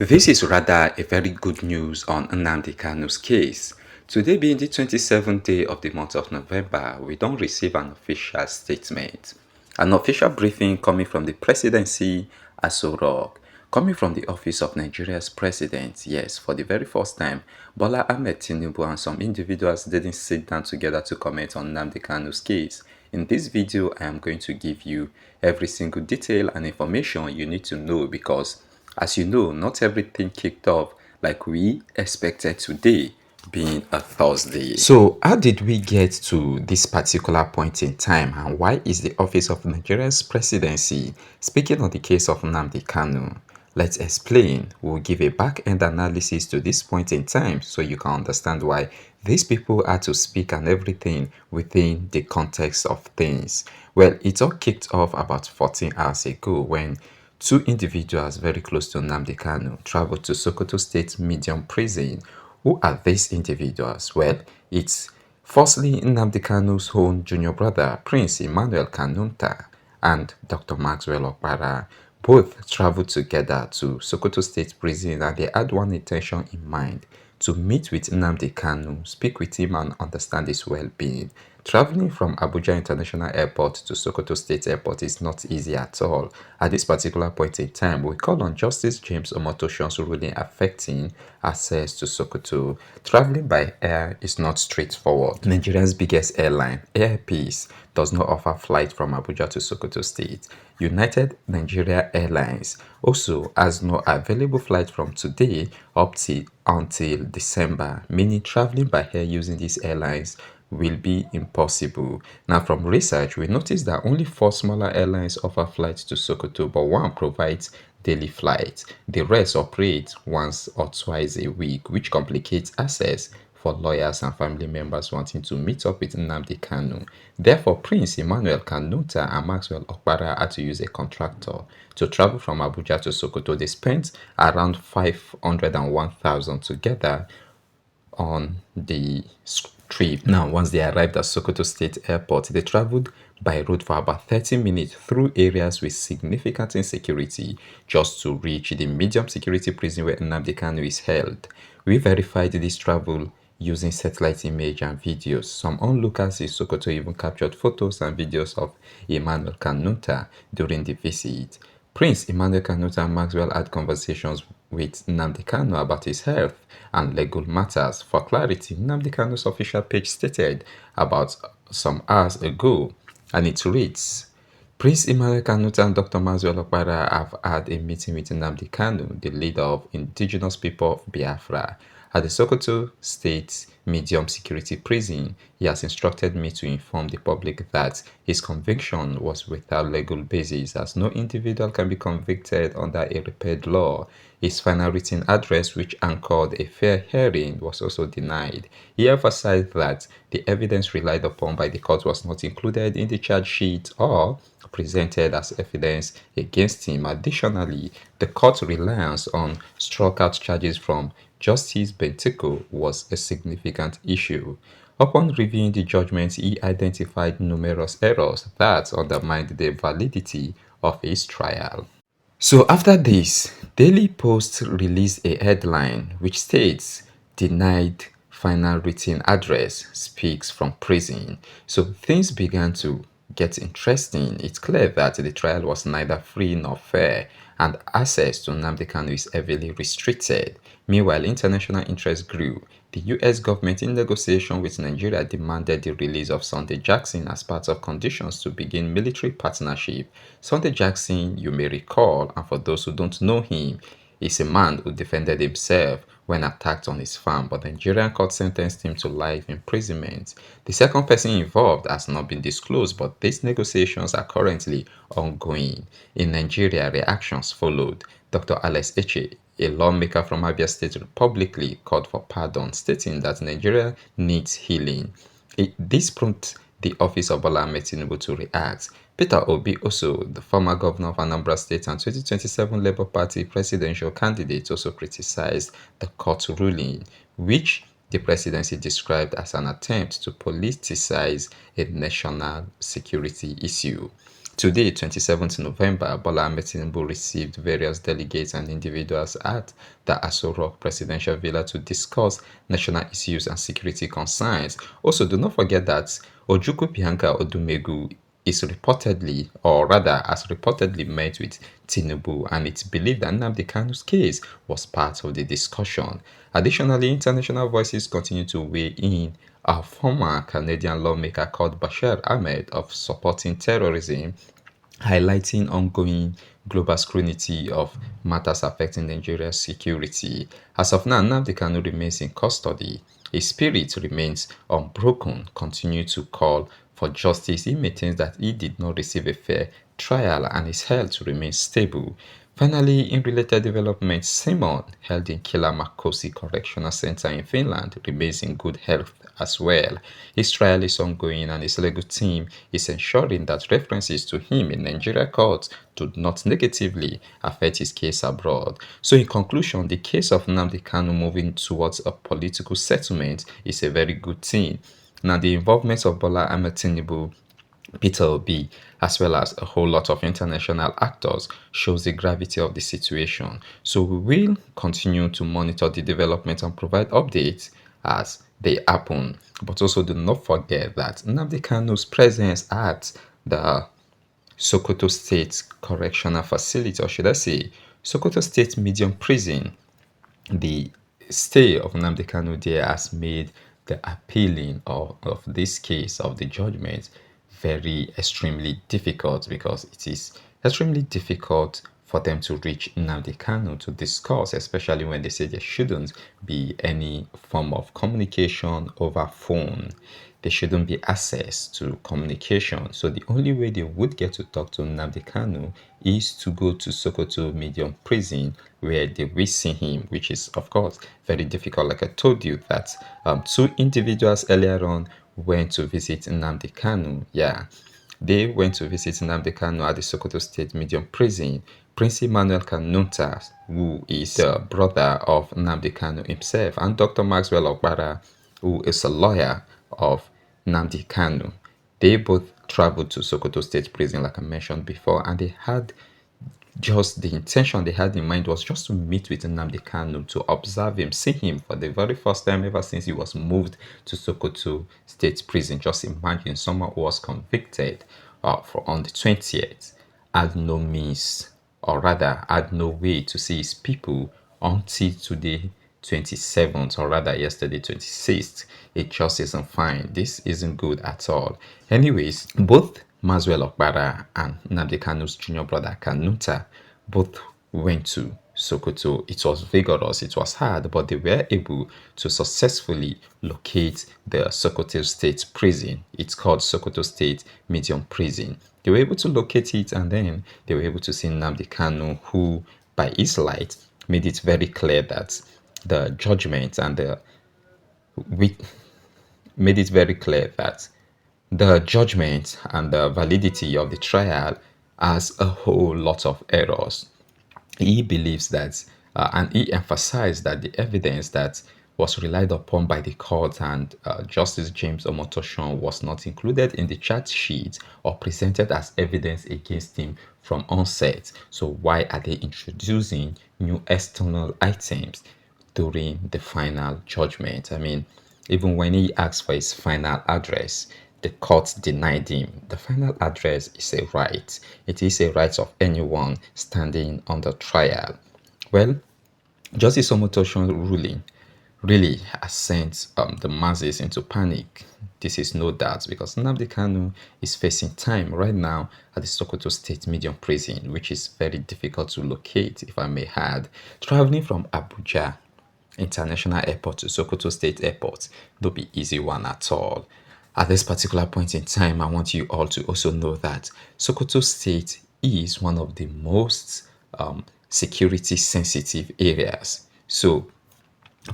This is rather a very good news on Nnamdi Kanu's case. Today being the 27th day of the month of November, we don't receive an official statement. An official briefing coming from the presidency as Rock, coming from the office of Nigeria's president. Yes, for the very first time, Bola Ahmed Tinubu and some individuals didn't sit down together to comment on Nnamdi Kanu's case. In this video, I am going to give you every single detail and information you need to know because as you know, not everything kicked off like we expected today, being a Thursday. So, how did we get to this particular point in time, and why is the office of Nigeria's presidency speaking on the case of Nnamdi Kanu? Let's explain. We'll give a back-end analysis to this point in time so you can understand why these people had to speak and everything within the context of things. Well, it all kicked off about 14 hours ago when two individuals very close to Nnamdi Kanu traveled to Sokoto State Medium Prison. Who are these individuals? Well, it's firstly Nnamdi Kanu's own junior brother, Prince Emmanuel Kanunta, and Dr. Maxwell Okpara. Both traveled together to Sokoto State Prison and they had one intention in mind: to meet with Nnamdi Kanu, speak with him and understand his well-being. Traveling from Abuja International Airport to Sokoto State Airport is not easy at all. At this particular point in time, we call on Justice James Omotosho's ruling affecting access to Sokoto. Traveling by air is not straightforward. Nigeria's biggest airline, Air Peace, does not offer flight from Abuja to Sokoto State. United Nigeria Airlines also has no available flight from today up till until December, meaning traveling by air using these airlines will be impossible. Now, from research, we noticed that only four smaller airlines offer flights to Sokoto, but one provides daily flights. The rest operate once or twice a week, which complicates access for lawyers and family members wanting to meet up with Nnamdi Kanu. Therefore, Prince Emmanuel Kanuta and Maxwell Okpara had to use a contractor to travel from Abuja to Sokoto. They spent around 501,000 together on the trip. Now, once they arrived at Sokoto State Airport, they traveled by road for about 30 minutes through areas with significant insecurity just to reach the medium security prison where Nnamdi Kanu is held. We verified this travel using satellite image and videos. Some onlookers in Sokoto even captured photos and videos of Emmanuel Kanuta during the visit. Prince Emmanuel Kanuta and Maxwell had conversations with Nnamdi Kanu about his health and legal matters. For clarity, Nnamdi Kanu's official page stated about some hours ago, and it reads, Prince Emmanuel Kanuta and Dr. Maxwell Okpara have had a meeting with Nnamdi Kanu, the leader of indigenous people of Biafra. At the Sokoto State Medium Security Prison, he has instructed me to inform the public that his conviction was without legal basis, as no individual can be convicted under a repealed law. His final written address, which anchored a fair hearing, was also denied. He emphasized that the evidence relied upon by the court was not included in the charge sheet or presented as evidence against him. Additionally, the court's reliance on struck out charges from Justice Bentiko was a significant issue. Upon reviewing the judgment, he identified numerous errors that undermined the validity of his trial. So after this, Daily Post released a headline which states, "Denied final written address, speaks from prison." So things began to get interesting. It's clear that the trial was neither free nor fair, and access to Nnamdi Kanu is heavily restricted. Meanwhile, international interest grew. The US government, in negotiation with Nigeria, demanded the release of Sunday Jackson as part of conditions to begin military partnership. Sunday Jackson, you may recall, and for those who don't know him, is a man who defended himself when attacked on his farm, but the Nigerian court sentenced him to life imprisonment. The second person involved has not been disclosed, but these negotiations are currently ongoing. In Nigeria, reactions followed. Dr. Alex Eche, a lawmaker from Abia State, publicly called for pardon, stating that Nigeria needs healing. This prompted the office of Bola Ahmed Tinubu to react. Peter Obi, also the former governor of Anambra State and 2027 Labour Party presidential candidate, also criticized the court ruling, which the presidency described as an attempt to politicize a national security issue. Today, 27th November, Bola Ahmed Tinubu received various delegates and individuals at the Aso Rock Presidential Villa to discuss national issues and security concerns. Also, do not forget that Ojukwu Bianca Odumegu is reportedly, or rather has reportedly met with Tinubu, and it's believed that Nnamdi Kanu's case was part of the discussion. Additionally, international voices continue to weigh in. A former Canadian lawmaker called Bashir Ahmed of supporting terrorism, highlighting ongoing global scrutiny of matters affecting Nigeria's security. As of now, Nnamdi Kanu remains in custody. His spirit remains unbroken, continue to call for justice. He maintains that he did not receive a fair trial and his health remains stable. Finally, in related developments, Simon, held in Kylmäkoski Correctional Center in Finland, remains in good health as well. His trial is ongoing and his legal team is ensuring that references to him in Nigeria courts do not negatively affect his case abroad. So in conclusion, the case of Nnamdi Kanu moving towards a political settlement is a very good thing. Now, the involvement of Bola Ahmed Tinubu, Peter Obi, as well as a whole lot of international actors, shows the gravity of the situation. So we will continue to monitor the development and provide updates as they happen. But also do not forget that Nnamdi Kanu's presence at the Sokoto State Correctional Facility, or should I say, Sokoto State Medium Prison, the stay of Nnamdi Kanu there has made the appealing of this case, of the judgment, very extremely difficult, because it is extremely difficult for them to reach Nnamdi Kanu to discuss, especially when they say there shouldn't be any form of communication over phone. There shouldn't be access to communication. So the only way they would get to talk to Nnamdi Kanu is to go to Sokoto Medium Prison, where they will see him, which is, of course, very difficult. Like I told you that two individuals earlier on went to visit Nnamdi Kanu. Yeah, they went to visit Nnamdi Kanu at the Sokoto State Medium Prison. Prince Emmanuel Kanuta, who is the brother of Nnamdi Kanu himself, and Dr. Maxwell Ogbara, who is a lawyer of Nnamdi Kanu. They both traveled to Sokoto State Prison, like I mentioned before, and they had just the intention they had in mind was just to meet with Nnamdi Kanu, to observe him, see him for the very first time ever since he was moved to Sokoto State Prison. Just imagine someone who was convicted on the 20th had no means, or rather had no way to see his people until today, 27th, or rather yesterday, 26th. It just isn't fine. This isn't good at all. Anyways, both Maswell Okpara and Nnamdi Kanu's junior brother Kanuta both went to Sokoto. It was vigorous, it was hard, but they were able to successfully locate the Sokoto State Prison. It's called Sokoto State Medium Prison. They were able to locate it, and then they were able to see Nnamdi Kanu, who, by his light, made it very clear that the judgment and we made it very clear that the judgment and the validity of the trial has a whole lot of errors. He believes that, and he emphasized that the evidence that was relied upon by the court and Justice James Omotoshon was not included in the charge sheet or presented as evidence against him from onset. So why are they introducing new external items during the final judgment? I mean, even when he asked for his final address, the court denied him. The final address is a right. It is a right of anyone standing under trial. Well, Justice Omotoshon's ruling really has sent the masses into panic. This is no doubt, because Nnamdi Kanu is facing time right now at the Sokoto State Medium Prison, which is very difficult to locate, if I may add. Traveling from Abuja International Airport to Sokoto State Airport, no be easy one at all. At this particular point in time, I want you all to also know that Sokoto State is one of the most security sensitive areas. So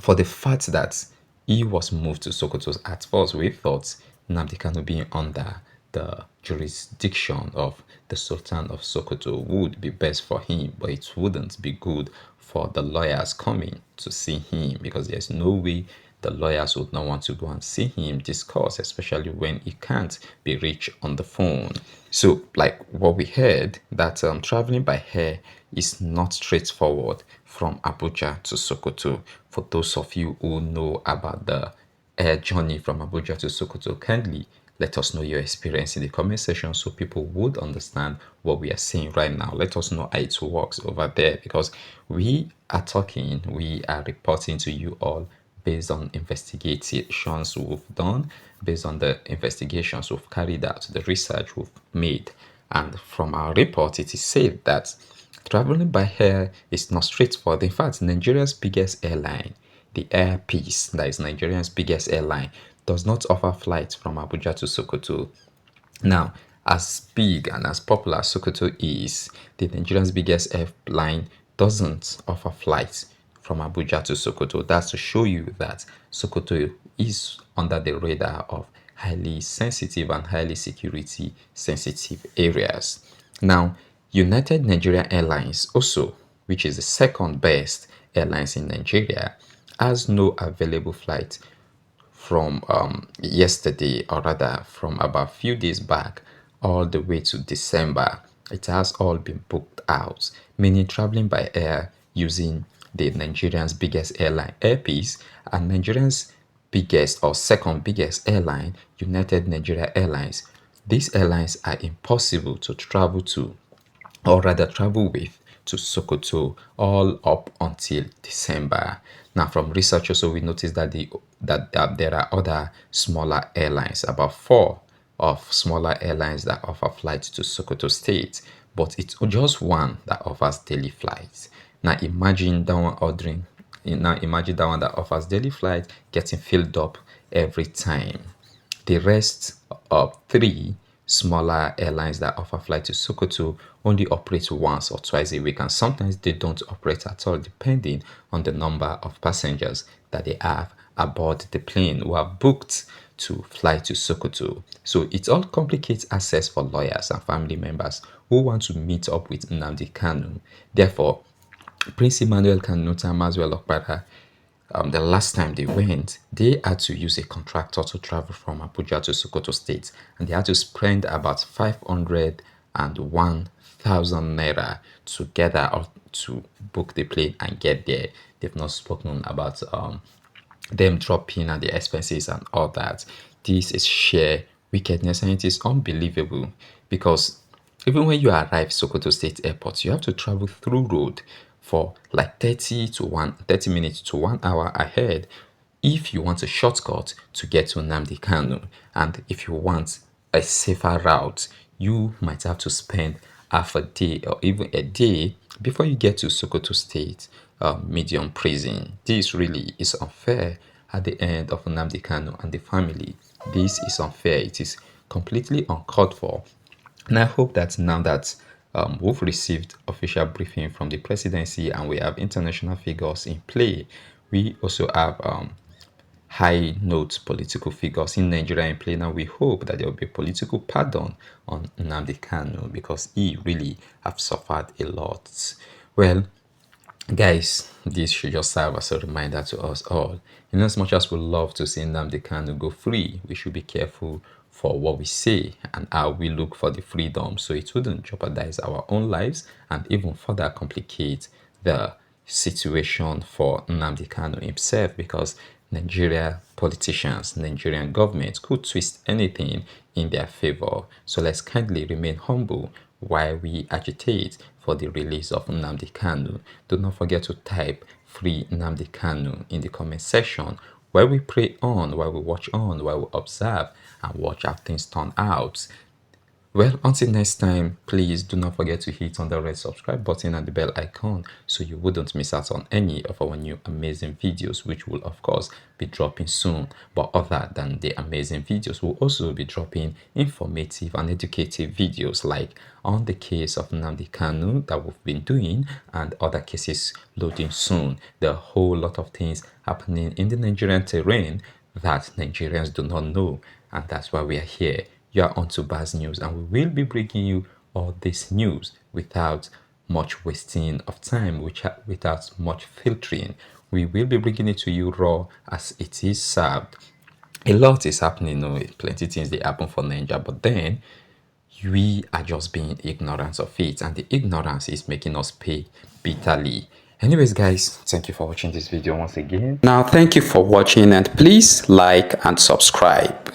for the fact that he was moved to Sokoto, at first we thought Nnamdi Kanu being under the jurisdiction of the Sultan of Sokoto would be best for him, but it wouldn't be good for the lawyers coming to see him, because there's no way the lawyers would not want to go and see him discuss, especially when he can't be reached on the phone. So, like what we heard, that traveling by air is not straightforward from Abuja to Sokoto. For those of you who know about the air journey from Abuja to Sokoto, kindly let us know your experience in the comment section so people would understand what we are saying right now. Let us know how it works over there, because we are talking, we are reporting to you all based on investigations we've done, based on the investigations we've carried out, the research we've made. And from our report, it is said that traveling by air is not straightforward. In fact, Nigeria's biggest airline, the Air Peace, that is Nigeria's biggest airline, does not offer flights from Abuja to Sokoto. Now, as big and as popular as Sokoto is, the Nigerian's biggest airline doesn't offer flights from Abuja to Sokoto. That's to show you that Sokoto is under the radar of highly sensitive and highly security sensitive areas. Now, United Nigeria Airlines also, which is the second best airlines in Nigeria, has no available flight from yesterday, or rather from about a few days back, all the way to December. It has all been booked out, meaning traveling by air using the Nigerian's biggest airline, Airpeace, and Nigerian's biggest or second biggest airline, United Nigeria Airlines. These airlines are impossible to travel to, or rather travel with, to Sokoto all up until December. Now, from research also, we noticed that there are other smaller airlines, about four of smaller airlines that offer flights to Sokoto State, but it's just one that offers daily flights. Now, imagine that one ordering. Now, imagine that one that offers daily flights getting filled up every time. The rest of three smaller airlines that offer flights to Sokoto only operate once or twice a week, and sometimes they don't operate at all, depending on the number of passengers that they have aboard the plane who are booked to fly to Sokoto. So it all complicates access for lawyers and family members who want to meet up with Nnamdi Kanu. Therefore, Prince Emmanuel Kanu, Maswell Okpara, the last time they went, they had to use a contractor to travel from Abuja to Sokoto State, and they had to spend about 501,000 naira together or to book the plane and get there. They've not spoken about them dropping and the expenses and all that. This is sheer wickedness, and it is unbelievable, because even when you arrive Sokoto State Airport, you have to travel through road for like 30 minutes to 1 hour ahead if you want a shortcut to get to Nnamdi Kanu. And if you want a safer route, you might have to spend half a day or even a day before you get to Sokoto State medium prison. This really is unfair at the end of Nnamdi Kanu and the family. This is unfair. It is completely uncalled for. And I hope that now that we've received official briefing from the presidency and we have international figures in play, we also have high note political figures in Nigeria in play. Now we hope that there will be political pardon on Nnamdi Kanu, because he really have suffered a lot. Well, guys, this should just serve as a reminder to us all. In as much as we love to see Nnamdi Kanu go free, we should be careful for what we say and how we look for the freedom, so it wouldn't jeopardize our own lives and even further complicate the situation for Nnamdi Kanu himself, because Nigeria politicians, Nigerian government could twist anything in their favor. So let's kindly remain humble while we agitate for the release of Nnamdi Kanu. Do not forget to type "Free Nnamdi Kanu" in the comment section, while we pray on, while we watch on, while we observe and watch how things turn out. Well, until next time, please do not forget to hit on the red subscribe button and the bell icon so you wouldn't miss out on any of our new amazing videos, which will of course be dropping soon. But other than the amazing videos, we'll also be dropping informative and educative videos, like on the case of Nnamdi Kanu that we've been doing, and other cases loading soon. There are a whole lot of things happening in the Nigerian terrain that Nigerians do not know, and that's why we are here. You are on to Baz News, and we will be bringing you all this news without much wasting of time, without much filtering. We will be bringing it to you raw as it is served. A lot is happening, plenty things they happen for Nigeria, but then we are just being ignorant of it, and the ignorance is making us pay bitterly. Anyways, guys, thank you for watching this video once again. Now, thank you for watching, and please like and subscribe.